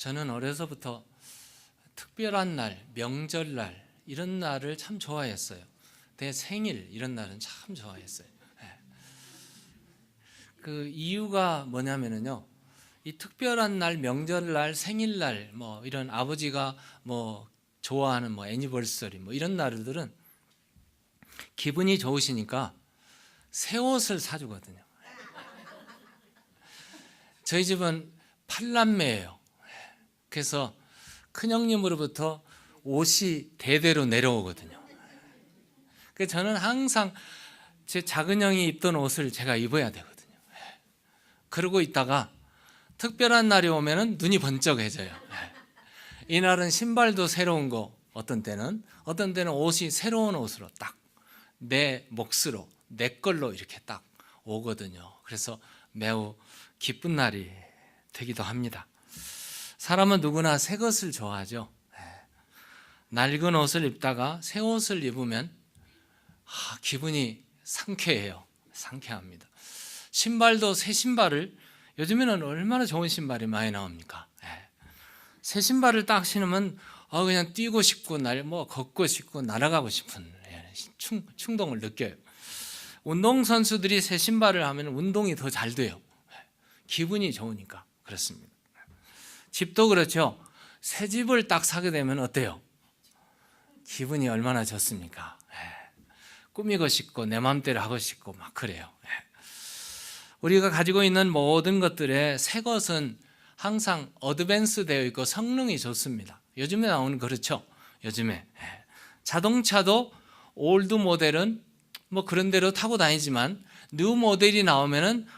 저는 어려서부터 특별한 날, 명절날 이런 날을 참 좋아했어요. 내 생일 이런 날은 참 좋아했어요. 그 이유가 뭐냐면은요, 이 특별한 날, 명절날, 생일날 뭐 이런 아버지가 뭐 좋아하는 뭐 애니버서리 뭐 이런 날들은 기분이 좋으시니까 새 옷을 사주거든요. 저희 집은 8남매예요. 그래서 큰형님으로부터 옷이 대대로 내려오거든요. 그래서 저는 항상 제 작은 형이 입던 옷을 제가 입어야 되거든요. 그러고 있다가 특별한 날이 오면은 눈이 번쩍해져요. 이날은 신발도 새로운 거, 어떤 때는 옷이 새로운 옷으로 딱 내 몫으로 내 걸로 이렇게 딱 오거든요. 그래서 매우 기쁜 날이 되기도 합니다. 사람은 누구나 새 것을 좋아하죠. 낡은 옷을 입다가 새 옷을 입으면 기분이 상쾌해요. 상쾌합니다. 신발도 새 신발을, 요즘에는 얼마나 좋은 신발이 많이 나옵니까? 새 신발을 딱 신으면 그냥 뛰고 싶고 걷고 싶고 날아가고 싶은 충동을 느껴요. 운동선수들이 새 신발을 하면 운동이 더 잘 돼요. 기분이 좋으니까 그렇습니다. 집도 그렇죠. 새 집을 딱 사게 되면 어때요? 기분이 얼마나 좋습니까? 꾸미고 싶고 내 마음대로 하고 싶고 막 그래요. 우리가 가지고 있는 모든 것들의 새 것은 항상 어드밴스 되어 있고 성능이 좋습니다. 요즘에 나오는 그렇죠. 요즘에 자동차도 올드 모델은 뭐 그런 대로 타고 다니지만 뉴 모델이 나오면은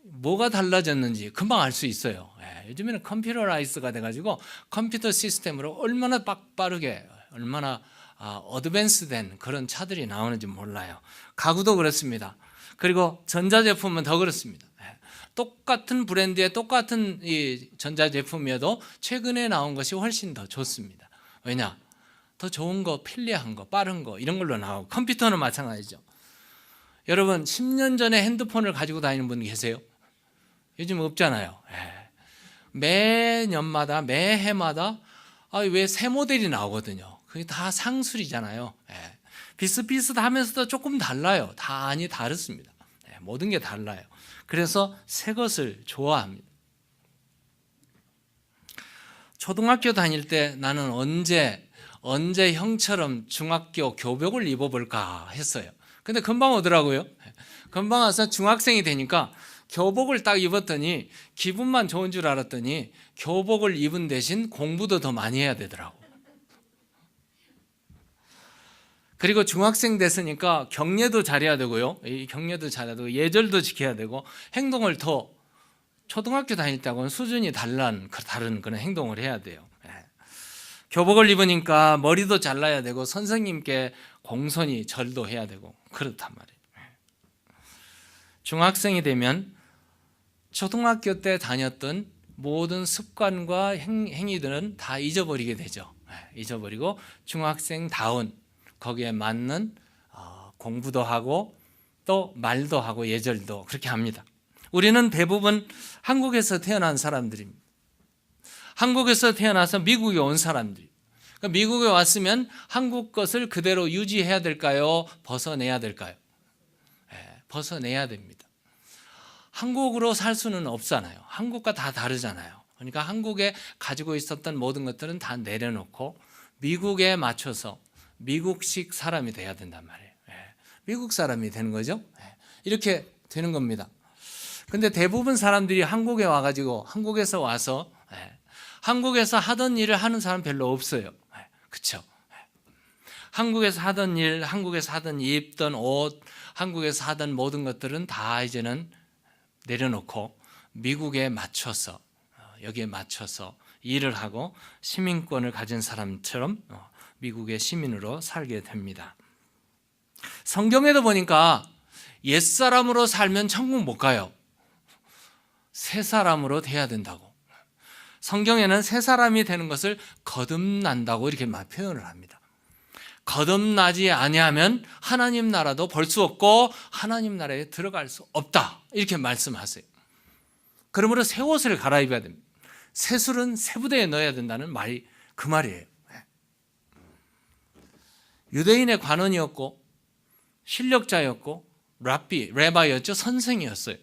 뭐가 달라졌는지 금방 알 수 있어요. 요즘에는 컴퓨터라이즈가 돼가지고 컴퓨터 시스템으로 얼마나 빠르게 얼마나 어드밴스된 그런 차들이 나오는지 몰라요. 가구도 그렇습니다. 그리고 전자제품은 더 그렇습니다. 똑같은 브랜드의 똑같은 이 전자제품이어도 최근에 나온 것이 훨씬 더 좋습니다. 왜냐? 더 좋은 거, 편리한 거, 빠른 거 이런 걸로 나오고, 컴퓨터는 마찬가지죠. 여러분 10년 전에 핸드폰을 가지고 다니는 분 계세요? 요즘 없잖아요. 매년마다 매해마다 왜 새 모델이 나오거든요. 그게 다 상술이잖아요. 비슷비슷하면서도 조금 달라요. 다 다릅니다. 모든 게 달라요. 그래서 새 것을 좋아합니다. 초등학교 다닐 때 나는 언제 형처럼 중학교 교복을 입어볼까 했어요. 근데 금방 오더라고요. 금방 와서 중학생이 되니까 교복을 딱 입었더니 기분만 좋은 줄 알았더니 교복을 입은 대신 공부도 더 많이 해야 되더라고. 그리고 중학생 됐으니까 경례도 잘해야 되고요. 이 경례도 잘해야 되고 예절도 지켜야 되고 행동을 더 초등학교 다닐 때하고는 수준이 다른 그런 행동을 해야 돼요. 교복을 입으니까 머리도 잘라야 되고 선생님께 공손히 절도 해야 되고 그렇단 말이에요. 중학생이 되면 초등학교 때 다녔던 모든 습관과 행위들은 다 잊어버리게 되죠. 잊어버리고 중학생다운 거기에 맞는 공부도 하고 또 말도 하고 예절도 그렇게 합니다. 우리는 대부분 한국에서 태어난 사람들입니다. 한국에서 태어나서 미국에 온 사람들이. 그러니까 미국에 왔으면 한국 것을 그대로 유지해야 될까요? 벗어내야 될까요? 벗어내야 됩니다. 한국으로 살 수는 없잖아요. 한국과 다 다르잖아요. 그러니까 한국에 가지고 있었던 모든 것들은 다 내려놓고 미국에 맞춰서 미국식 사람이 돼야 된단 말이에요. 미국 사람이 되는 거죠. 이렇게 되는 겁니다. 근데 대부분 사람들이 한국에 와가지고 한국에서 와서 한국에서 하던 일을 하는 사람 별로 없어요. 그렇죠? 한국에서 하던 일, 한국에서 하던 입던 옷, 한국에서 하던 모든 것들은 다 이제는 내려놓고 미국에 맞춰서 여기에 맞춰서 일을 하고 시민권을 가진 사람처럼 미국의 시민으로 살게 됩니다. 성경에도 보니까 옛사람으로 살면 천국 못 가요. 새 사람으로 돼야 된다고. 성경에는 새 사람이 되는 것을 거듭난다고 이렇게 표현을 합니다. 거듭나지 아니하면 하나님 나라도 볼 수 없고 하나님 나라에 들어갈 수 없다 이렇게 말씀하세요. 그러므로 새 옷을 갈아입어야 됩니다. 새술은 새 부대에 넣어야 된다는 말이 그 말이에요. 유대인의 관원이었고 실력자였고 레바였죠. 선생이었어요.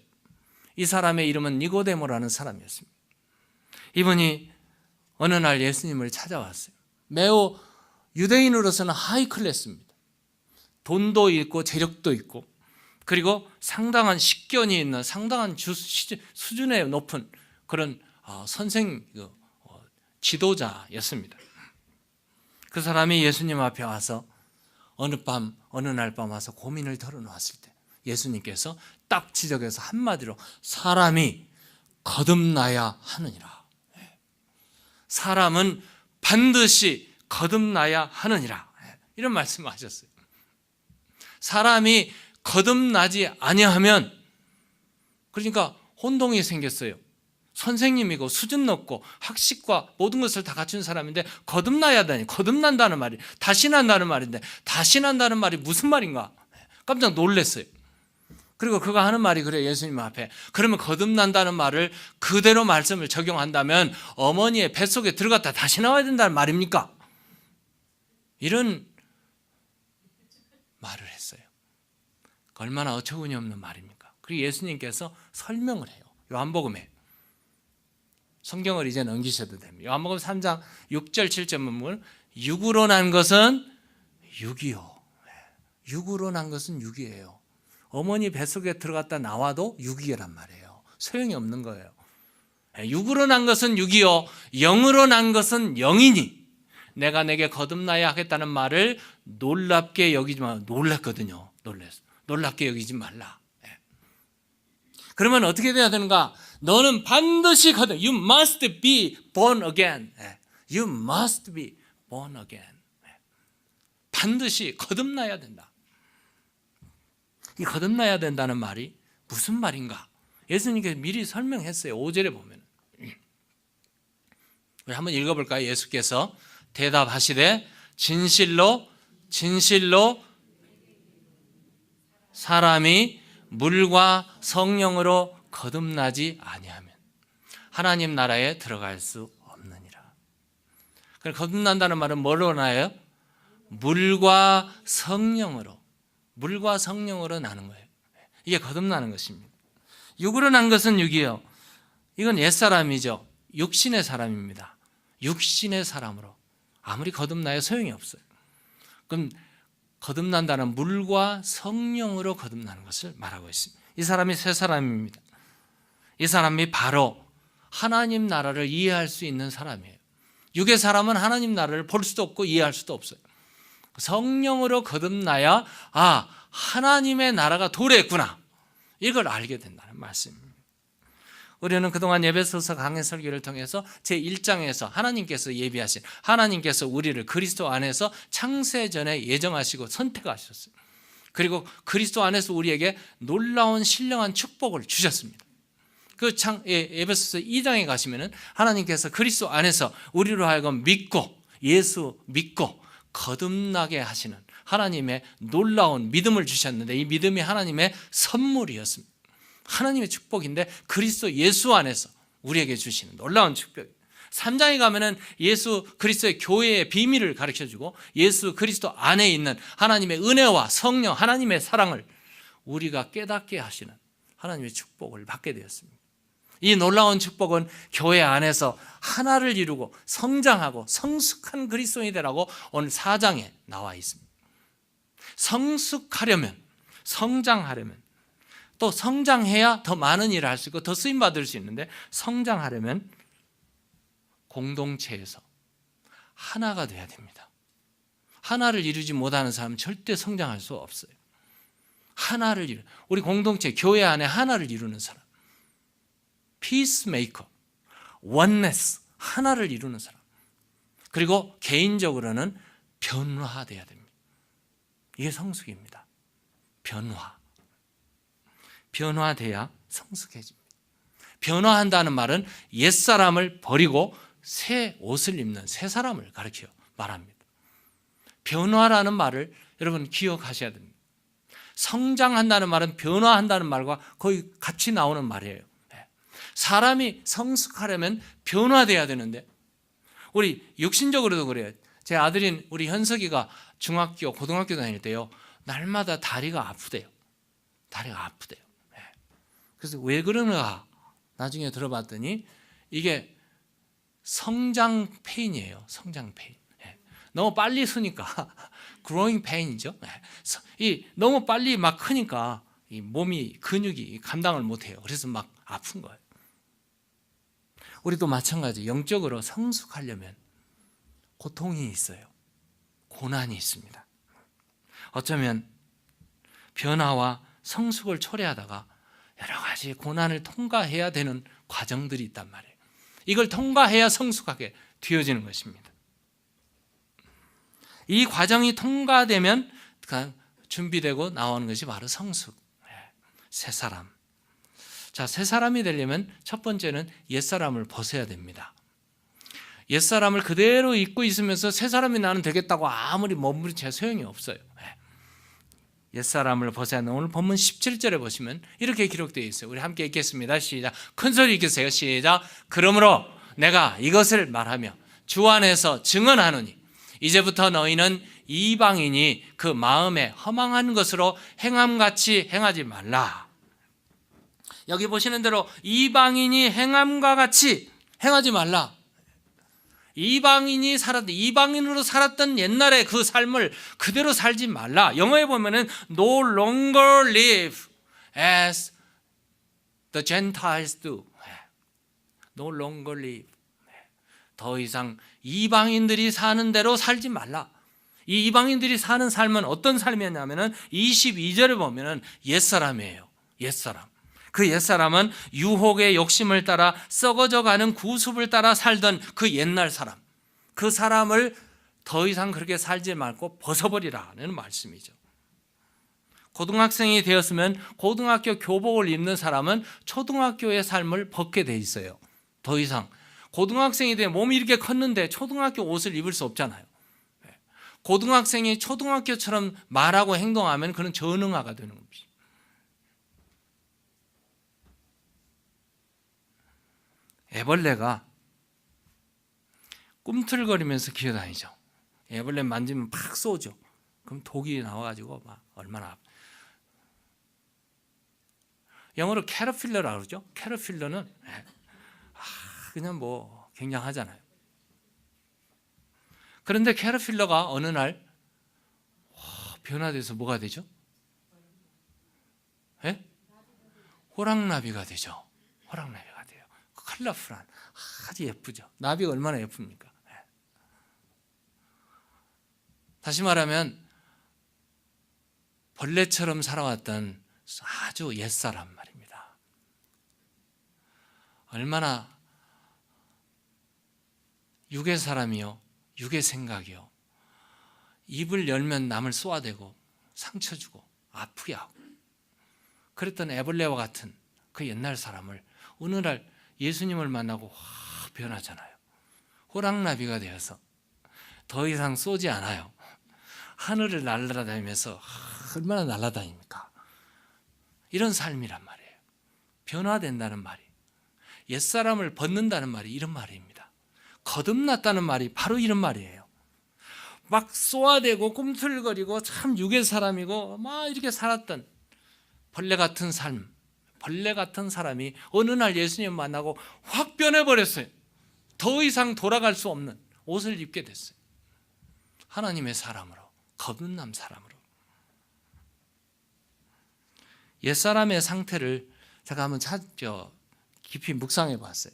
이 사람의 이름은 니고데모라는 사람이었습니다. 이분이 어느 날 예수님을 찾아왔어요. 매우 유대인으로서는 하이 클래스입니다. 돈도 있고 재력도 있고 그리고 상당한 식견이 있는 상당한 수준의 높은 그런 선생 지도자였습니다. 그 사람이 예수님 앞에 와서 어느 날 밤 와서 고민을 털어놓았을 때 예수님께서 딱 지적해서 한마디로 사람이 거듭나야 하느니라. 사람은 반드시 거듭나야 하느니라. 이런 말씀을 하셨어요. 사람이 거듭나지 아니하면 그러니까 혼동이 생겼어요. 선생님이고 수준 높고 학식과 모든 것을 다 갖춘 사람인데 거듭나야 되니 거듭난다는 말이 다시 난다는 말인데 다시 난다는 말이 무슨 말인가 깜짝 놀랐어요. 그리고 그가 하는 말이 그래요. 예수님 앞에 그러면 거듭난다는 말을 그대로 말씀을 적용한다면 어머니의 뱃속에 들어갔다 다시 나와야 된다는 말입니까? 이런 말을 했어요. 얼마나 어처구니 없는 말입니까? 그리고 예수님께서 설명을 해요. 요한복음에 성경을 이제 넘기셔도 됩니다. 요한복음 3장 6절 7절 보면 육으로 난 것은 육이요. 육으로 난 것은 육이에요. 어머니 뱃속에 들어갔다 나와도 육이란 말이에요. 소용이 없는 거예요. 육으로 난 것은 육이요. 영으로 난 것은 영이니 내가 내게 거듭나야 하겠다는 말을 놀랍게 여기지 마. 놀랐거든요. 놀랍게 여기지 말라. 그러면 어떻게 돼야 되는가? 너는 반드시 거듭. You must be born again. You must be born again. 반드시 거듭나야 된다. 이 거듭나야 된다는 말이 무슨 말인가? 예수님께서 미리 설명했어요. 5절에 보면. 우리 한번 읽어볼까요? 예수께서 대답하시되 진실로 사람이 물과 성령으로 거듭나지 아니하면 하나님 나라에 들어갈 수 없느니라. 거듭난다는 말은 뭐로 나요? 물과 성령으로 나는 거예요. 이게 거듭나는 것입니다. 육으로 난 것은 육이요. 이건 옛사람이죠. 육신의 사람입니다. 육신의 사람으로 아무리 거듭나야 소용이 없어요. 그럼 거듭난다는 물과 성령으로 거듭나는 것을 말하고 있습니다. 이 사람이 새 사람입니다. 이 사람이 바로 하나님 나라를 이해할 수 있는 사람이에요. 육의 사람은 하나님 나라를 볼 수도 없고 이해할 수도 없어요. 성령으로 거듭나야 하나님의 나라가 도래했구나 이걸 알게 된다는 말씀입니다. 우리는 그동안 예배소서 강해 설교를 통해서 제1장에서 하나님께서 예비하신 하나님께서 우리를 그리스도 안에서 창세전에 예정하시고 선택하셨어요. 그리고 그리스도 안에서 우리에게 놀라운 신령한 축복을 주셨습니다. 그 에베소서 2장에 가시면은 하나님께서 그리스도 안에서 우리로 하여금 예수 믿고 거듭나게 하시는 하나님의 놀라운 믿음을 주셨는데 이 믿음이 하나님의 선물이었습니다. 하나님의 축복인데 그리스도 예수 안에서 우리에게 주시는 놀라운 축복. 3장에 가면은 예수 그리스도의 교회의 비밀을 가르쳐주고 예수 그리스도 안에 있는 하나님의 은혜와 성령 하나님의 사랑을 우리가 깨닫게 하시는 하나님의 축복을 받게 되었습니다. 이 놀라운 축복은 교회 안에서 하나를 이루고 성장하고 성숙한 그리스도인이 되라고 오늘 4장에 나와 있습니다. 성숙하려면 성장하려면 또 성장해야 더 많은 일을 할 수 있고 더 쓰임받을 수 있는데 성장하려면 공동체에서 하나가 돼야 됩니다. 하나를 이루지 못하는 사람은 절대 성장할 수 없어요. 우리 공동체 교회 안에 하나를 이루는 사람 피스메이커, 원네스, 하나를 이루는 사람. 그리고 개인적으로는 변화돼야 됩니다. 이게 성숙입니다. 변화돼야 성숙해집니다. 변화한다는 말은 옛사람을 버리고 새 옷을 입는 새 사람을 가르쳐 말합니다. 변화라는 말을 여러분 기억하셔야 됩니다. 성장한다는 말은 변화한다는 말과 거의 같이 나오는 말이에요. 사람이 성숙하려면 변화돼야 되는데 우리 육신적으로도 그래요. 제 아들인 우리 현석이가 중학교, 고등학교 다닐 때요, 날마다 다리가 아프대요. 다리가 아프대요. 그래서 왜 그러는가 나중에 들어봤더니 이게 성장 페인이에요. 성장 페인. 너무 빨리 서니까 growing pain이죠. 이 너무 빨리 막 크니까 이 몸이 근육이 감당을 못해요. 그래서 막 아픈 거예요. 우리도 마찬가지. 영적으로 성숙하려면 고통이 있어요. 고난이 있습니다. 어쩌면 변화와 성숙을 초래하다가 여러 가지 고난을 통과해야 되는 과정들이 있단 말이에요. 이걸 통과해야 성숙하게 되어지는 것입니다. 이 과정이 통과되면 준비되고 나오는 것이 바로 성숙, 새 사람. 자, 새 사람이 되려면 첫 번째는 옛사람을 벗어야 됩니다. 옛사람을 그대로 입고 있으면서 새 사람이 나는 되겠다고 아무리 몸부림쳐야 소용이 없어요. 옛사람을 벗어야 하는, 오늘 본문 17절에 보시면 이렇게 기록되어 있어요. 우리 함께 읽겠습니다. 시작. 큰 소리 읽으세요. 시작. 그러므로 내가 이것을 말하며 주 안에서 증언하노니 이제부터 너희는 이방인이 그 마음에 허망한 것으로 행함같이 행하지 말라. 여기 보시는 대로 이방인이 행함과 같이 행하지 말라. 이방인으로 살았던 옛날의 그 삶을 그대로 살지 말라. 영어에 보면은 no longer live as the Gentiles do. No longer live. 더 이상 이방인들이 사는 대로 살지 말라. 이 이방인들이 사는 삶은 어떤 삶이었냐면은 22절에 보면은 옛사람이에요. 옛사람. 그 옛사람은 유혹의 욕심을 따라 썩어져 가는 구습을 따라 살던 그 옛날 사람, 그 사람을 더 이상 그렇게 살지 말고 벗어버리라는 말씀이죠. 고등학생이 되었으면 고등학교 교복을 입는 사람은 초등학교의 삶을 벗게 돼 있어요. 더 이상 고등학생이 돼 몸이 이렇게 컸는데 초등학교 옷을 입을 수 없잖아요. 고등학생이 초등학교처럼 말하고 행동하면 그는 전응아가 되는 겁니다. 애벌레가 꿈틀거리면서 기어다니죠. 애벌레 만지면 팍 쏘죠. 그럼 독이 나와가지고 막 얼마나 영어로 캐터필러라고 그러죠. 캐터필러는 그냥 뭐 굉장하잖아요. 그런데 캐터필러가 어느 날 변화돼서 뭐가 되죠? 호랑나비가 되죠. 호랑나비가 돼요. 컬러풀한, 아주 예쁘죠. 나비가 얼마나 예쁩니까? 다시 말하면 벌레처럼 살아왔던 아주 옛사람 말입니다. 얼마나 육의 사람이요, 육의 생각이요, 입을 열면 남을 쏘아대고 상처 주고 아프게 하고 그랬던 애벌레와 같은 그 옛날 사람을 어느 날 예수님을 만나고 확 변하잖아요. 호랑나비가 되어서 더 이상 쏘지 않아요. 하늘을 날아다니면서 얼마나 날아다닙니까? 이런 삶이란 말이에요. 변화된다는 말이, 옛사람을 벗는다는 말이 이런 말입니다. 거듭났다는 말이 바로 이런 말이에요. 막 쏘아대고 꿈틀거리고 참 육의 사람이고 막 이렇게 살았던 벌레 같은 삶, 벌레 같은 사람이 어느 날 예수님 만나고 확 변해버렸어요. 더 이상 돌아갈 수 없는 옷을 입게 됐어요. 하나님의 사람으로, 거듭난 사람으로. 옛사람의 상태를 제가 한번 깊이 묵상해 봤어요.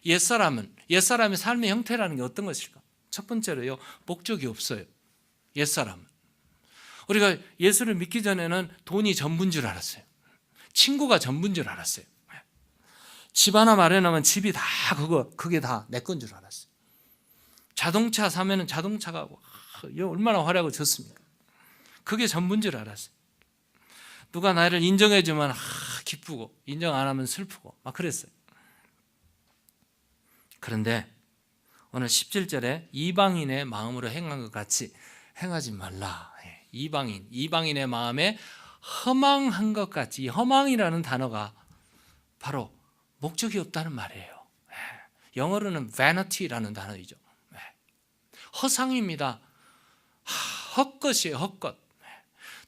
옛사람의 삶의 형태라는 게 어떤 것일까? 첫 번째로요, 목적이 없어요. 옛사람은. 우리가 예수를 믿기 전에는 돈이 전부인 줄 알았어요. 친구가 전부인 줄 알았어요. 집 하나 마련하면 집이 다 그게 다 내 건 줄 알았어요. 자동차 사면은 자동차가 얼마나 화려하고 좋습니까? 그게 전부인 줄 알았어요. 누가 나를 인정해 주면 기쁘고 인정 안 하면 슬프고 막 그랬어요. 그런데 오늘 17절에 이방인의 마음으로 행한 것 같이 행하지 말라. 이방인의 마음에 허망한 것 같이, 이 허망이라는 단어가 바로 목적이 없다는 말이에요. 영어로는 vanity라는 단어이죠. 허상입니다. 헛것이에요. 헛것.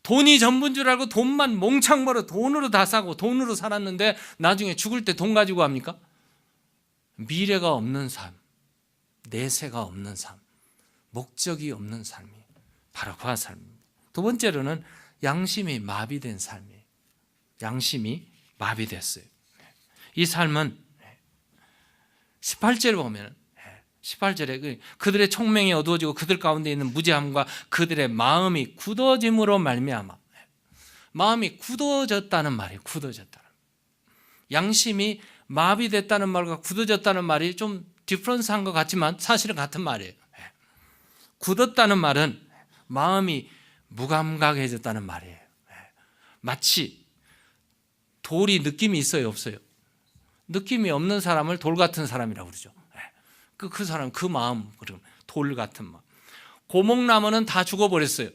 돈이 전부인 줄 알고 돈만 몽창 벌어 돈으로 다 사고 돈으로 살았는데 나중에 죽을 때 돈 가지고 합니까? 미래가 없는 삶, 내세가 없는 삶, 목적이 없는 삶이 바로 그 삶입니다. 두 번째로는 양심이 마비된 삶이에요. 양심이 마비됐어요. 이 삶은 18절을 보면 18절에 그들의 총명이 어두워지고 그들 가운데 있는 무지함과 그들의 마음이 굳어짐으로 말미암아. 마음이 굳어졌다는 말이에요. 굳어졌다는. 양심이 마비됐다는 말과 굳어졌다는 말이 좀 디퍼런스한 것 같지만 사실은 같은 말이에요. 굳었다는 말은 마음이 무감각해졌다는 말이에요. 마치 돌이 느낌이 있어요, 없어요? 느낌이 없는 사람을 돌 같은 사람이라고 그러죠. 그 사람, 그 마음, 돌 같은 마음. 고목나무는 다 죽어버렸어요.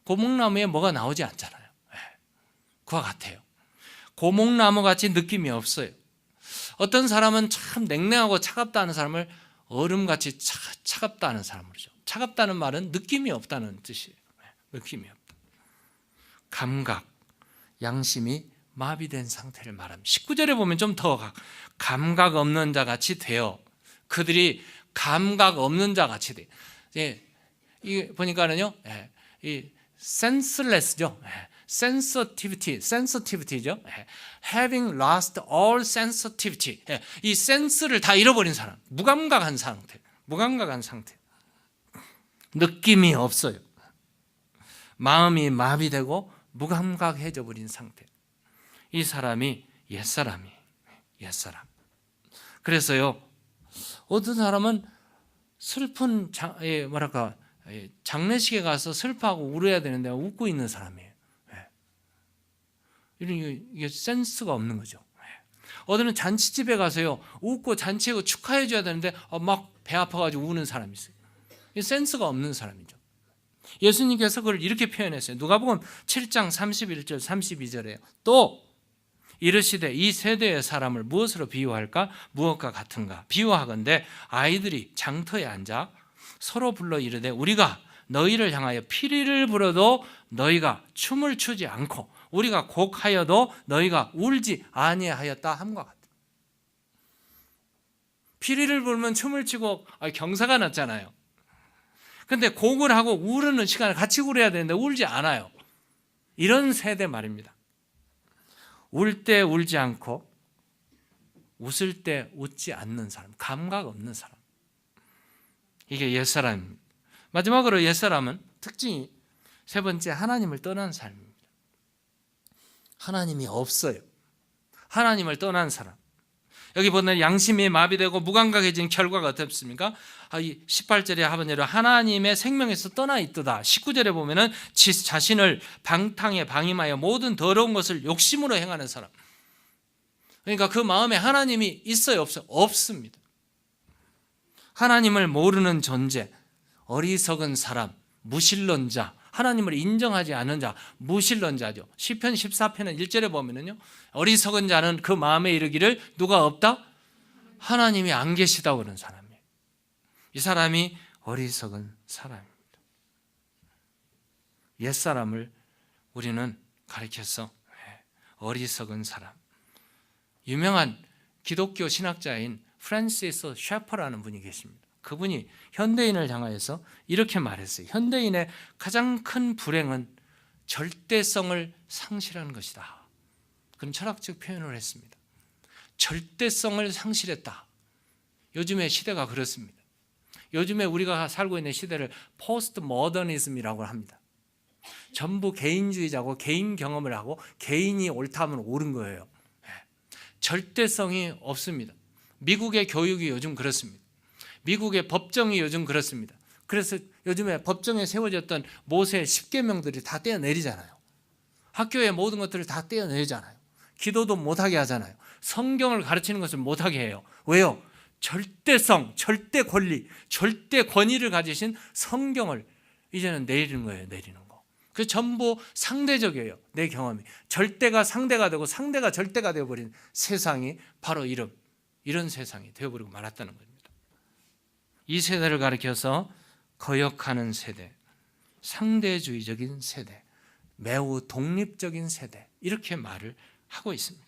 고목나무에 뭐가 나오지 않잖아요. 그와 같아요. 고목나무 같이 느낌이 없어요. 어떤 사람은 참 냉랭하고 차갑다는 사람을 얼음같이 차갑다는 사람으로 그러죠. 차갑다는 말은 느낌이 없다는 뜻이에요. 느낌이 없다. 감각, 양심이 마비된 상태를 말합니다. 19절에 보면 좀 더 감각 없는 자 같이 되어 그들이 감각 없는 자 같이 돼. 이 보니까는요, 이 senseless죠. sensitivity죠. having lost all sensitivity. 이 센스를 다 잃어버린 사람, 무감각한 상태. 느낌이 없어요. 마음이 마비되고 무감각해져 버린 상태. 이 사람이 옛사람이에요. 옛사람. 그래서요, 어떤 사람은 슬픈 장례식에 가서 슬퍼하고 울어야 되는데 웃고 있는 사람이에요. 이게 센스가 없는 거죠. 어디는 잔치집에 가서요, 웃고 잔치하고 축하해 줘야 되는데 막 배 아파가지고 우는 사람이 있어요. 이 센스가 없는 사람이죠. 예수님께서 그걸 이렇게 표현했어요. 누가복음 7장 31절 32절에요. 또 이르시되 이 세대의 사람을 무엇으로 비유할까? 무엇과 같은가? 비유하건대 아이들이 장터에 앉아 서로 불러 이르되 우리가 너희를 향하여 피리를 불어도 너희가 춤을 추지 않고 우리가 곡하여도 너희가 울지 아니하였다 함과 같다. 피리를 불면 춤을 추고 경사가 났잖아요. 근데 곡을 하고 우르는 시간을 같이 울어야 되는데 울지 않아요. 이런 세대 말입니다. 울 때 울지 않고 웃을 때 웃지 않는 사람, 감각 없는 사람. 이게 옛사람입니다. 마지막으로 옛사람은 특징이 세 번째, 하나님을 떠난 삶입니다. 하나님이 없어요. 하나님을 떠난 사람. 여기 보면 양심이 마비되고 무감각해진 결과가 어떻습니까? 이 18절에 하반절에 하나님의 생명에서 떠나 있도다. 19절에 보면은 자신을 방탕에 방임하여 모든 더러운 것을 욕심으로 행하는 사람. 그러니까 그 마음에 하나님이 있어요, 없어요? 없습니다. 하나님을 모르는 존재, 어리석은 사람, 무신론자, 하나님을 인정하지 않는 자, 무신론자죠. 시편 14편은 1절에 보면은요, 어리석은 자는 그 마음에 이르기를 누가 없다? 하나님이 안 계시다고 그러는 사람이에요. 이 사람이 어리석은 사람입니다. 옛사람을 우리는 가리켜서 어리석은 사람. 유명한 기독교 신학자인 프랜시스 셰퍼라는 분이 계십니다. 그분이 현대인을 향하여서 이렇게 말했어요. 현대인의 가장 큰 불행은 절대성을 상실하는 것이다. 그런 철학적 표현을 했습니다. 절대성을 상실했다. 요즘의 시대가 그렇습니다. 요즘에 우리가 살고 있는 시대를 포스트 모더니즘이라고 합니다. 전부 개인주의자고 개인 경험을 하고 개인이 옳다면 옳은 거예요. 절대성이 없습니다. 미국의 교육이 요즘 그렇습니다. 미국의 법정이 요즘 그렇습니다. 그래서 요즘에 법정에 세워졌던 모세의 10계명들이 다 떼어내리잖아요. 학교의 모든 것들을 다 떼어내리잖아요. 기도도 못하게 하잖아요. 성경을 가르치는 것을 못하게 해요. 왜요? 절대성, 절대 권리, 절대 권위를 가지신 성경을 이제는 내리는 거예요. 내리는 거. 그 전부 상대적이에요. 내 경험이. 절대가 상대가 되고 상대가 절대가 되어버린 세상이 바로 이런 이런 세상이 되어버리고 말았다는 겁니다. 이 세대를 가리켜서 거역하는 세대, 상대주의적인 세대, 매우 독립적인 세대, 이렇게 말을 하고 있습니다.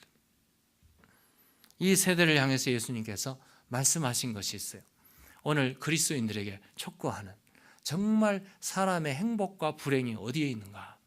이 세대를 향해서 예수님께서 말씀하신 것이 있어요. 오늘 그리스도인들에게 촉구하는, 정말 사람의 행복과 불행이 어디에 있는가?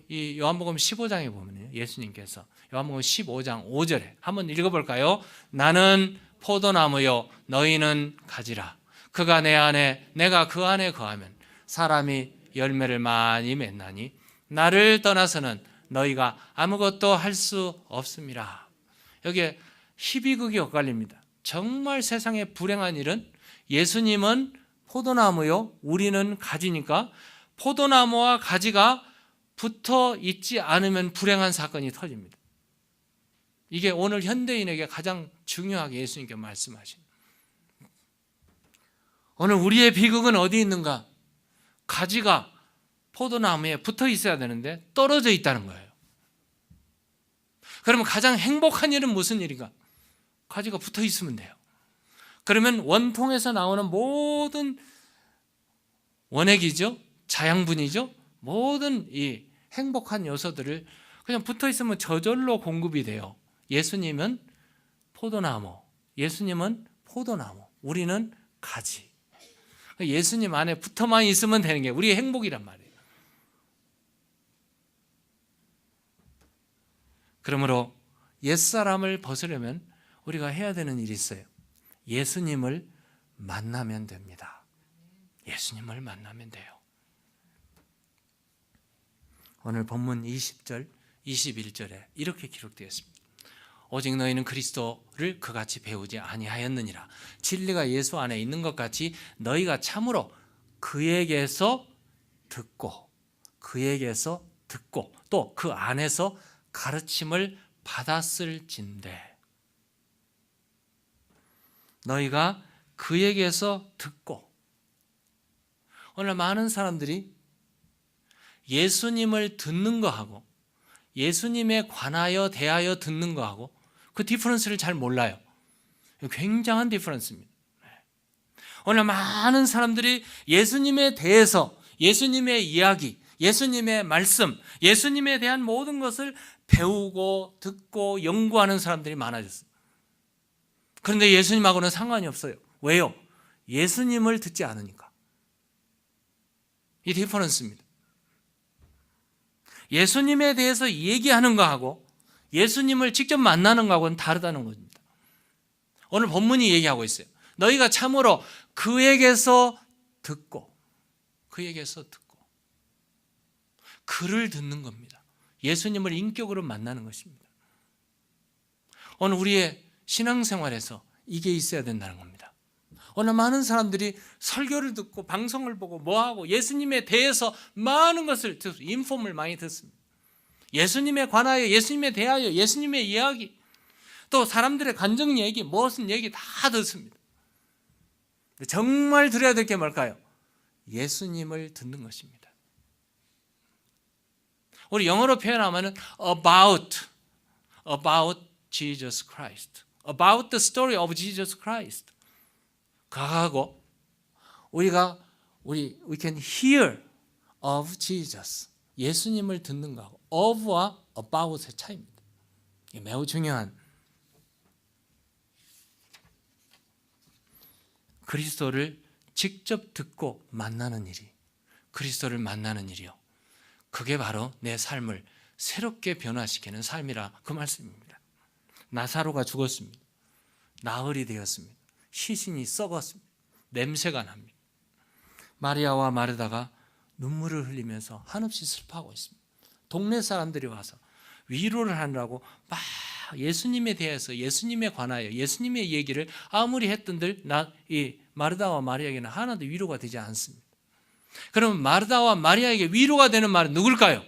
이 요한복음 15장에 보면 예수님께서 요한복음 15장 5절에 한번 읽어볼까요? 나는 포도나무요 너희는 가지라. 그가 내 안에 내가 그 안에 거하면 사람이 열매를 많이 맺나니 나를 떠나서는 너희가 아무것도 할 수 없음이라. 여기에 희비극이 엇갈립니다. 정말 세상에 불행한 일은 예수님은 포도나무요 우리는 가지니까 포도나무와 가지가 붙어 있지 않으면 불행한 사건이 터집니다. 이게 오늘 현대인에게 가장 중요하게 예수님께 말씀하신. 오늘 우리의 비극은 어디 있는가? 가지가 포도나무에 붙어 있어야 되는데 떨어져 있다는 거예요. 그러면 가장 행복한 일은 무슨 일인가? 가지가 붙어 있으면 돼요. 그러면 원통에서 나오는 모든 원액이죠, 자양분이죠, 모든 이 행복한 요소들을 그냥 붙어 있으면 저절로 공급이 돼요. 예수님은 포도나무, 예수님은 포도나무, 우리는 가지. 예수님 안에 붙어만 있으면 되는 게 우리의 행복이란 말이에요. 그러므로 옛사람을 벗으려면 우리가 해야 되는 일이 있어요. 예수님을 만나면 됩니다. 예수님을 만나면 돼요. 오늘 본문 20절, 21절에 이렇게 기록되어 있습니다. 오직 너희는 그리스도를 그같이 배우지 아니하였느니라. 진리가 예수 안에 있는 것 같이 너희가 참으로 그에게서 듣고 또 그 안에서 가르침을 받았을진대. 너희가 그에게서 듣고. 오늘 많은 사람들이 예수님을 듣는 거하고 예수님에 관하여 대하여 듣는 거하고 그 디퍼런스를 잘 몰라요. 굉장한 디퍼런스입니다. 오늘 많은 사람들이 예수님에 대해서, 예수님의 이야기, 예수님의 말씀, 예수님에 대한 모든 것을 배우고 듣고 연구하는 사람들이 많아졌어요. 그런데 예수님하고는 상관이 없어요. 왜요? 예수님을 듣지 않으니까. 이 디퍼런스입니다. 예수님에 대해서 얘기하는 거하고 예수님을 직접 만나는 거하고는 다르다는 겁니다. 오늘 본문이 얘기하고 있어요. 너희가 참으로 그에게서 듣고 그를 듣는 겁니다. 예수님을 인격으로 만나는 것입니다. 오늘 우리의 신앙생활에서 이게 있어야 된다는 겁니다. 오늘 많은 사람들이 설교를 듣고 방송을 보고 뭐하고 예수님에 대해서 많은 것을 인폼을 많이 듣습니다. 예수님에 관하여, 예수님에 대하여, 예수님의 이야기, 또 사람들의 간증 얘기, 무슨 얘기 다 듣습니다. 정말 들어야 될 게 뭘까요? 예수님을 듣는 것입니다. 우리 영어로 표현하면 about Jesus Christ, about the story of Jesus Christ. 그하고 we can hear of Jesus. 예수님을 듣는 거하고 of와 about의 차이입니다. 이게 매우 중요한. 그리스도를 직접 듣고 만나는 일이, 그리스도를 만나는 일이요, 그게 바로 내 삶을 새롭게 변화시키는 삶이라 그 말씀입니다. 나사로가 죽었습니다. 나흘이 되었습니다. 시신이 썩었습니다. 냄새가 납니다. 마리아와 마르다가 눈물을 흘리면서 한없이 슬퍼하고 있습니다. 동네 사람들이 와서 위로를 하느라고 막 예수님에 대해서, 예수님에 관하여 예수님의 얘기를 아무리 했던들 이 마르다와 마리아에게는 하나도 위로가 되지 않습니다. 그러면 마르다와 마리아에게 위로가 되는 말은 누굴까요?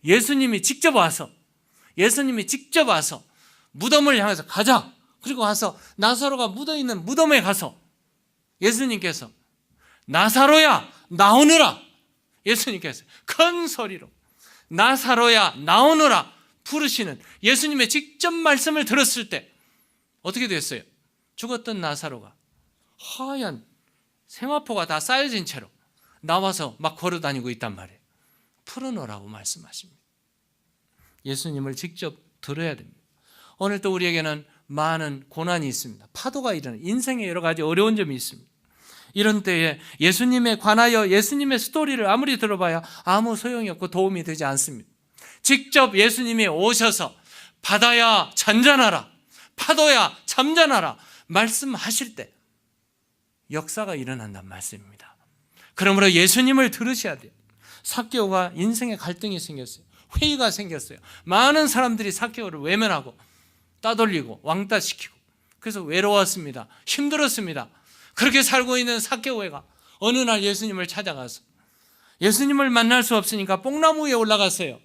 예수님이 직접 와서 무덤을 향해서 가자. 그리고 가서 나사로가 묻어있는 무덤에 가서 예수님께서 나사로야 나오느라, 예수님께서 큰 소리로 나사로야 나오느라 부르시는 예수님의 직접 말씀을 들었을 때 어떻게 됐어요? 죽었던 나사로가 하얀 세마포가 다 쌓여진 채로 나와서 막 걸어다니고 있단 말이에요. 풀어놓으라고 말씀하십니다. 예수님을 직접 들어야 됩니다. 오늘 또 우리에게는 많은 고난이 있습니다. 파도가 일어나는 인생에 여러 가지 어려운 점이 있습니다. 이런 때에 예수님에 관하여 예수님의 스토리를 아무리 들어봐야 아무 소용이 없고 도움이 되지 않습니다. 직접 예수님이 오셔서 바다야 잔잔하라, 파도야 잠잠하라 말씀하실 때 역사가 일어난다는 말씀입니다. 그러므로 예수님을 들으셔야 돼요. 삭개오가 인생에 갈등이 생겼어요. 회의가 생겼어요. 많은 사람들이 삭개오를 외면하고 따돌리고 왕따시키고 그래서 외로웠습니다. 힘들었습니다. 그렇게 살고 있는 삭개오가 어느 날 예수님을 찾아가서 예수님을 만날 수 없으니까 뽕나무 위에 올라갔어요.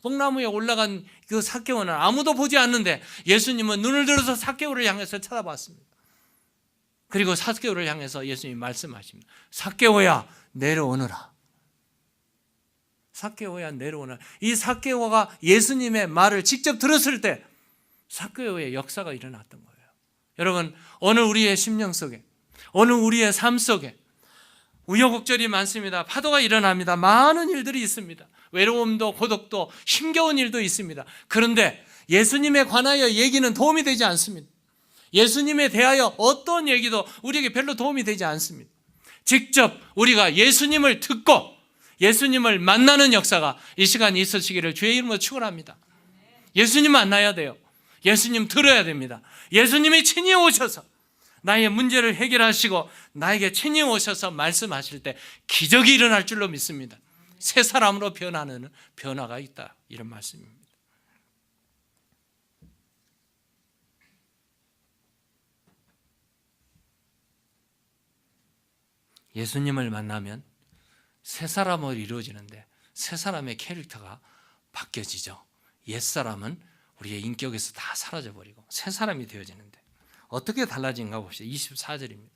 뽕나무에 올라간 그 삭개오는 아무도 보지 않는데 예수님은 눈을 들어서 삭개오를 향해서 쳐다봤습니다. 그리고 삭개오를 향해서 예수님이 말씀하십니다. 삭개오야 내려오너라. 삭개오야 내려오너라. 이 삭개오가 예수님의 말을 직접 들었을 때 삭개오의 역사가 일어났던 거예요. 여러분, 오늘 우리의 심령 속에, 오늘 우리의 삶 속에 우여곡절이 많습니다. 파도가 일어납니다. 많은 일들이 있습니다. 외로움도 고독도 힘겨운 일도 있습니다. 그런데 예수님에 관하여 얘기는 도움이 되지 않습니다. 예수님에 대하여 어떤 얘기도 우리에게 별로 도움이 되지 않습니다. 직접 우리가 예수님을 듣고 예수님을 만나는 역사가 이 시간에 있으시기를 주의 이름으로 축원합니다. 예수님 만나야 돼요. 예수님 들어야 됩니다. 예수님이 친히 오셔서 나의 문제를 해결하시고 나에게 친히 오셔서 말씀하실 때 기적이 일어날 줄로 믿습니다. 새 사람으로 변하는 변화가 있다, 이런 말씀입니다. 예수님을 만나면 새 사람으로 이루어지는데 새 사람의 캐릭터가 바뀌어지죠. 옛사람은 우리의 인격에서 다 사라져버리고 새 사람이 되어지는데 어떻게 달라진가 봅시다. 24절입니다.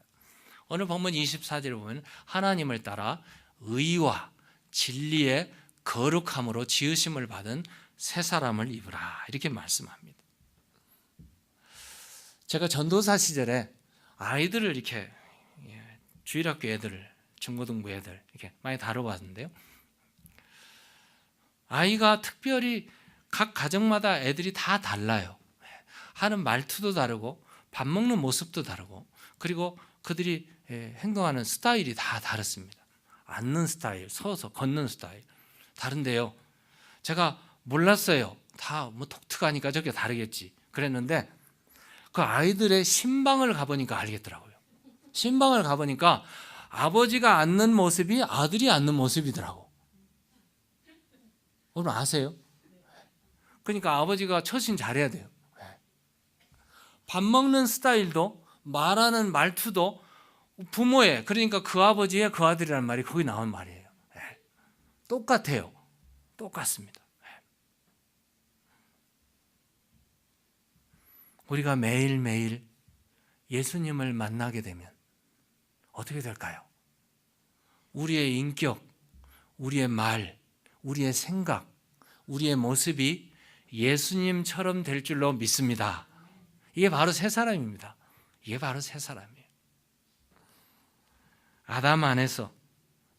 오늘 본문 24절을 보면 하나님을 따라 의와 진리의 거룩함으로 지으심을 받은 새 사람을 입으라, 이렇게 말씀합니다. 제가 전도사 시절에 아이들을 이렇게 주일학교 애들을, 중고등부 애들 이렇게 많이 다뤄봤는데요. 아이가 특별히 각 가정마다 애들이 다 달라요. 하는 말투도 다르고 밥 먹는 모습도 다르고 그리고 그들이 행동하는 스타일이 다 다릅니다. 앉는 스타일, 서서 걷는 스타일 다른데요. 제가 몰랐어요. 다 뭐 독특하니까 저게 다르겠지 그랬는데 그 아이들의 신방을 가보니까 알겠더라고요. 신방을 가보니까 아버지가 앉는 모습이 아들이 앉는 모습이더라고. 여러분 아세요? 그러니까 아버지가 처신 잘해야 돼요. 밥 먹는 스타일도 말하는 말투도 부모의, 그러니까 그 아버지의 그 아들이라는 말이 거기 나온 말이에요. 똑같아요. 똑같습니다. 우리가 매일매일 예수님을 만나게 되면 어떻게 될까요? 우리의 인격, 우리의 말, 우리의 생각, 우리의 모습이 예수님처럼 될 줄로 믿습니다. 이게 바로 새 사람입니다. 이게 바로 새 사람이에요. 아담 안에서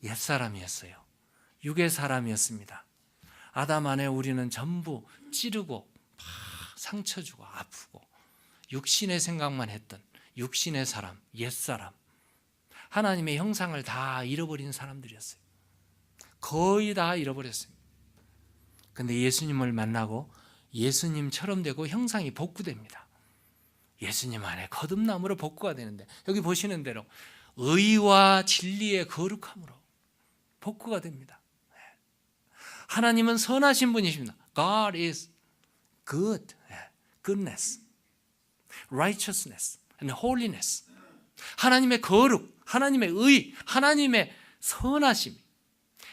옛 사람이었어요. 육의 사람이었습니다. 아담 안에 우리는 전부 찌르고 막 상처 주고 아프고 육신의 생각만 했던 육신의 사람, 옛 사람, 하나님의 형상을 다 잃어버린 사람들이었어요. 거의 다 잃어버렸습니다. 그런데 예수님을 만나고 예수님처럼 되고 형상이 복구됩니다. 예수님 안에 거듭남으로 복구가 되는데 여기 보시는 대로 의와 진리의 거룩함으로 복구가 됩니다. 하나님은 선하신 분이십니다. God is good, goodness, righteousness and holiness. 하나님의 거룩, 하나님의 의, 하나님의 선하심,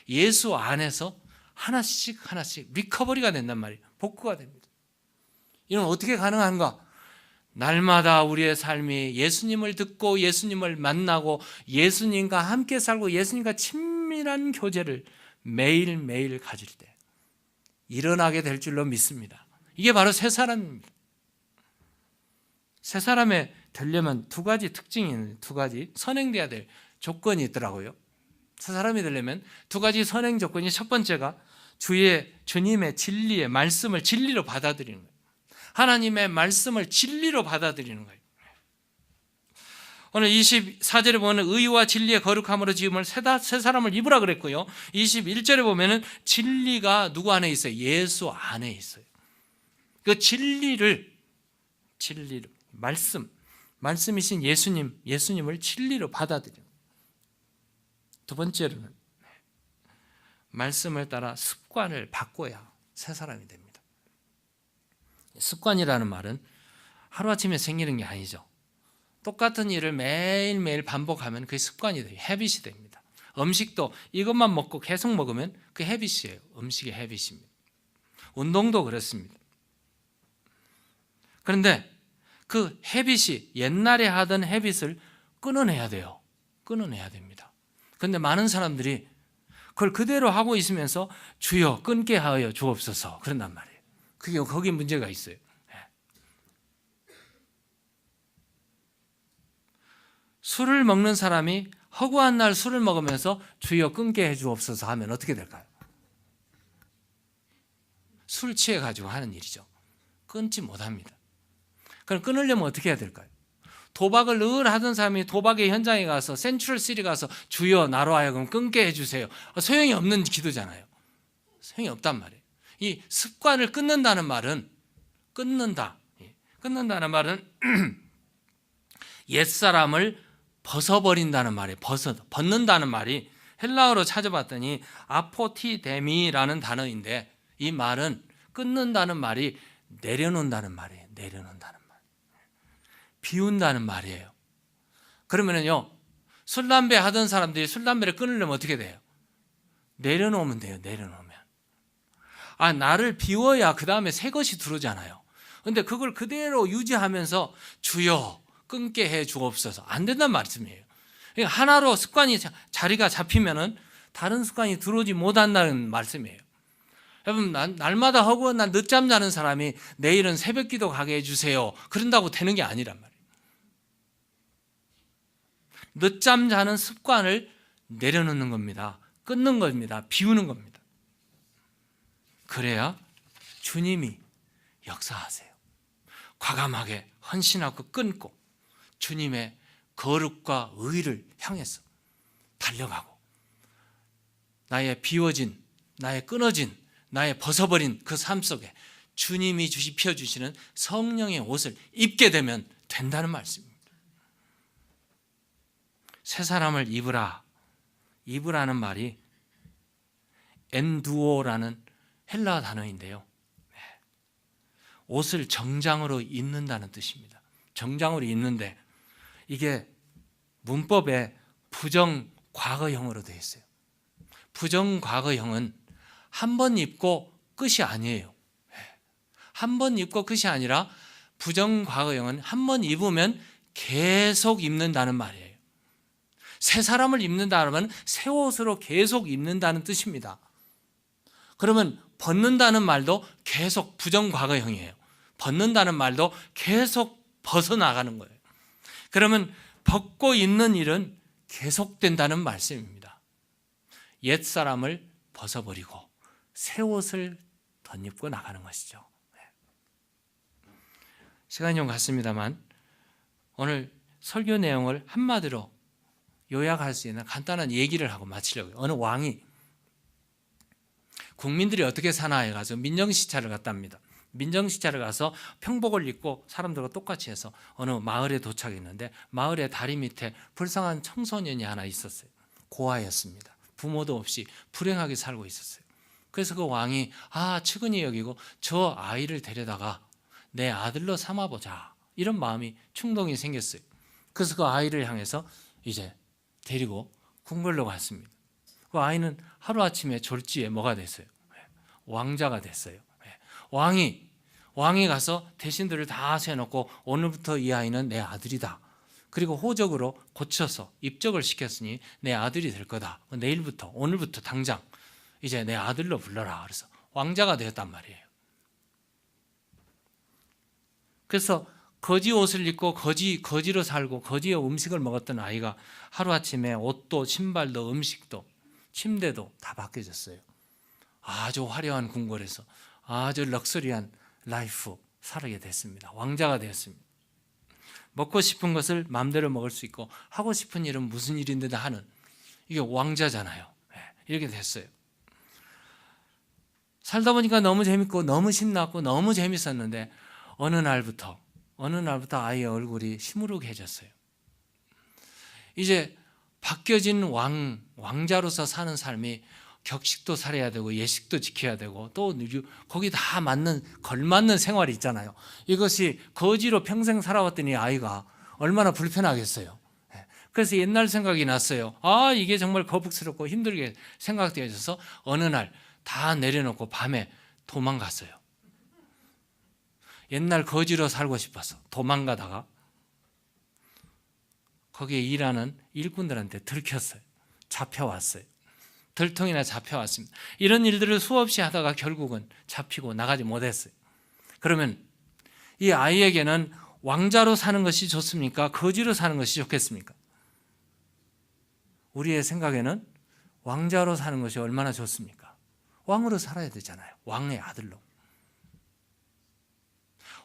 예수 안에서 하나씩 하나씩 리커버리가 된단 말이에요. 복구가 됩니다. 이건 어떻게 가능한가? 날마다 우리의 삶이 예수님을 듣고 예수님을 만나고 예수님과 함께 살고 예수님과 친밀한 교제를 매일매일 가질 때 일어나게 될 줄로 믿습니다. 이게 바로 새 사람입니다. 새 사람이 되려면 두 가지 특징이 있는데, 두 가지 선행돼야 될 조건이 있더라고요. 새 사람이 되려면 두 가지 선행 조건이, 첫 번째가 주님의 진리의 말씀을 진리로 받아들이는 거예요. 하나님의 말씀을 진리로 받아들이는 거예요. 오늘 24절에 보면 의와 진리의 거룩함으로 지음을 새 사람을 입으라 그랬고요. 21절에 보면 진리가 누구 안에 있어요? 예수 안에 있어요. 그 진리를 말씀이신 예수님을 진리로 받아들이는 거예요. 두 번째로는 말씀을 따라 습관을 바꿔야 새 사람이 됩니다. 습관이라는 말은 하루아침에 생기는 게 아니죠. 똑같은 일을 매일매일 반복하면 그게 습관이 돼요. 헤빗이 됩니다. 음식도 이것만 먹고 계속 먹으면 그 헤빗이에요. 음식의 헤빗입니다. 운동도 그렇습니다. 그런데 그 헤빗이, 옛날에 하던 헤빗을 끊어내야 돼요. 끊어내야 됩니다. 그런데 많은 사람들이 그걸 그대로 하고 있으면서 주여 끊게 하여 주옵소서 그런단 말이에요. 거기 문제가 있어요. 술을 먹는 사람이 허구한 날 술을 먹으면서 주여 끊게 해 주옵소서 하면 어떻게 될까요? 술 취해 가지고 하는 일이죠. 끊지 못합니다. 그럼 끊으려면 어떻게 해야 될까요? 도박을 늘 하던 사람이 도박의 현장에 가서 센트럴시티 가서 주여 나로 하여금 끊게 해주세요. 소용이 없는 기도잖아요. 소용이 없단 말이에요. 이 습관을 끊는다는 말은 끊는다는 말은 옛사람을 벗어버린다는 말이에요. 벗는다는 말이 헬라어로 찾아봤더니 아포티데미라는 단어인데, 이 말은 끊는다는 말이 내려놓는다는 말이에요. 내려놓는다는 말. 비운다는 말이에요. 그러면은요, 술, 담배 하던 사람들이 술, 담배를 끊으려면 어떻게 돼요? 내려놓으면 돼요. 내려놓으면. 나를 비워야 그 다음에 새 것이 들어오잖아요. 근데 그걸 그대로 유지하면서 주여 끊게 해 주옵소서 안 된다는 말씀이에요. 그러니까 하나로 습관이 자리가 잡히면은 다른 습관이 들어오지 못한다는 말씀이에요. 여러분, 날마다 허구한 날 늦잠 자는 사람이 내일은 새벽 기도 가게 해주세요 그런다고 되는 게 아니란 말이에요. 늦잠 자는 습관을 내려놓는 겁니다. 끊는 겁니다. 비우는 겁니다. 그래야 주님이 역사하세요. 과감하게 헌신하고 끊고 주님의 거룩과 의를 향해서 달려가고, 나의 비워진, 나의 끊어진, 나의 벗어버린 그 삶 속에 주님이 입혀주시는 성령의 옷을 입게 되면 된다는 말씀입니다. 새 사람을 입으라는 말이 엔두오라는 헬라 단어인데요, 옷을 정장으로 입는다는 뜻입니다. 정장으로 입는데 이게 문법에 부정과거형으로 되어 있어요. 부정과거형은 한 번 입고 끝이 아니에요. 한 번 입고 끝이 아니라 부정과거형은 한 번 입으면 계속 입는다는 말이에요. 새 사람을 입는다면 새 옷으로 계속 입는다는 뜻입니다. 그러면 벗는다는 말도 계속 부정과거형이에요. 벗는다는 말도 계속 벗어나가는 거예요. 그러면 벗고 입는 일은 계속된다는 말씀입니다. 옛사람을 벗어버리고 새 옷을 덧입고 나가는 것이죠. 시간이 좀 갔습니다만 오늘 설교 내용을 한마디로 요약할 수 있는 간단한 얘기를 하고 마치려고요. 어느 왕이 국민들이 어떻게 사나 해가지고 민정시찰을 갔답니다. 민정시찰을 가서 평복을 입고 사람들과 똑같이 해서 어느 마을에 도착했는데, 마을의 다리 밑에 불쌍한 청소년이 하나 있었어요. 고아였습니다. 부모도 없이 불행하게 살고 있었어요. 그래서 그 왕이 측은히 여기고 저 아이를 데려다가 내 아들로 삼아보자, 이런 마음이 충동이 생겼어요. 그래서 그 아이를 향해서 이제 데리고 궁궐로 갔습니다. 그 아이는 하루아침에 졸지에 뭐가 됐어요? 왕자가 됐어요. 왕이 가서 대신들을 다 세워놓고 오늘부터 이 아이는 내 아들이다. 그리고 호적으로 고쳐서 입적을 시켰으니 내 아들이 될 거다. 내일부터, 오늘부터 당장 이제 내 아들로 불러라. 그래서 왕자가 되었단 말이에요. 그래서 거지 옷을 입고 거지로 살고 거지의 음식을 먹었던 아이가 하루아침에 옷도 신발도 음식도 침대도 다 바뀌어졌어요. 아주 화려한 궁궐에서 아주 럭셔리한 라이프 살게 됐습니다. 왕자가 되었습니다. 먹고 싶은 것을 마음대로 먹을 수 있고 하고 싶은 일은 무슨 일인데도 하는, 이게 왕자잖아요. 이렇게 됐어요. 살다 보니까 너무 재밌고 너무 신났고 너무 재밌었는데 어느 날부터 아이의 얼굴이 시무룩해졌어요. 이제 바뀌어진 왕자로서 사는 삶이 격식도 살아야 되고 예식도 지켜야 되고 또 거기 다 걸맞는 생활이 있잖아요. 이것이 거지로 평생 살아왔더니 아이가 얼마나 불편하겠어요. 그래서 옛날 생각이 났어요. 이게 정말 거북스럽고 힘들게 생각되어져서 어느 날 다 내려놓고 밤에 도망갔어요. 옛날 거지로 살고 싶어서 도망가다가 거기에 일하는 일꾼들한테 들켰어요. 잡혀왔어요. 들통이나 잡혀왔습니다. 이런 일들을 수없이 하다가 결국은 잡히고 나가지 못했어요. 그러면 이 아이에게는 왕자로 사는 것이 좋습니까? 거지로 사는 것이 좋겠습니까? 우리의 생각에는 왕자로 사는 것이 얼마나 좋습니까? 왕으로 살아야 되잖아요. 왕의 아들로.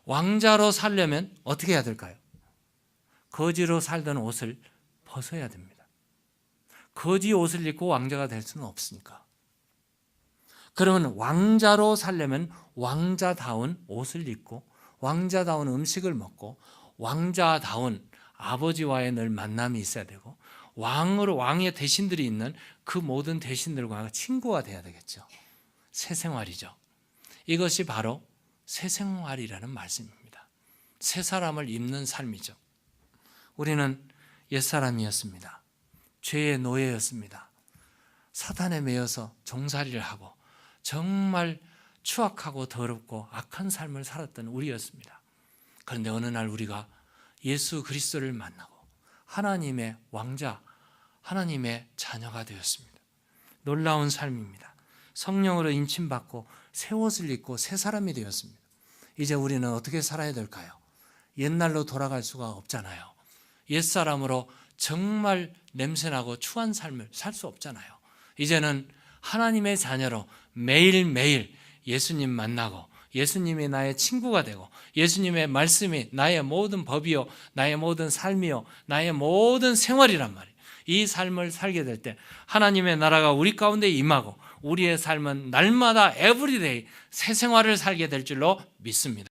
왕자로 살려면 어떻게 해야 될까요? 거지로 살던 옷을 벗어야 됩니다. 거지 옷을 입고 왕자가 될 수는 없으니까. 그러면 왕자로 살려면 왕자다운 옷을 입고 왕자다운 음식을 먹고 왕자다운 아버지와의 늘 만남이 있어야 되고 왕의 대신들이 있는 그 모든 대신들과 친구가 돼야 되겠죠. 새 생활이죠. 이것이 바로 새 생활이라는 말씀입니다. 새 사람을 입는 삶이죠. 우리는 옛사람이었습니다. 죄의 노예였습니다. 사탄에 매여서 종살이를 하고 정말 추악하고 더럽고 악한 삶을 살았던 우리였습니다. 그런데 어느 날 우리가 예수 그리스도를 만나고 하나님의 왕자, 하나님의 자녀가 되었습니다. 놀라운 삶입니다. 성령으로 인침받고 새 옷을 입고 새 사람이 되었습니다. 이제 우리는 어떻게 살아야 될까요? 옛날로 돌아갈 수가 없잖아요. 옛사람으로 정말 냄새나고 추한 삶을 살 수 없잖아요. 이제는 하나님의 자녀로 매일매일 예수님 만나고 예수님이 나의 친구가 되고 예수님의 말씀이 나의 모든 법이요 나의 모든 삶이요 나의 모든 생활이란 말이에요. 이 삶을 살게 될 때 하나님의 나라가 우리 가운데 임하고 우리의 삶은 날마다 에브리데이 새 생활을 살게 될 줄로 믿습니다.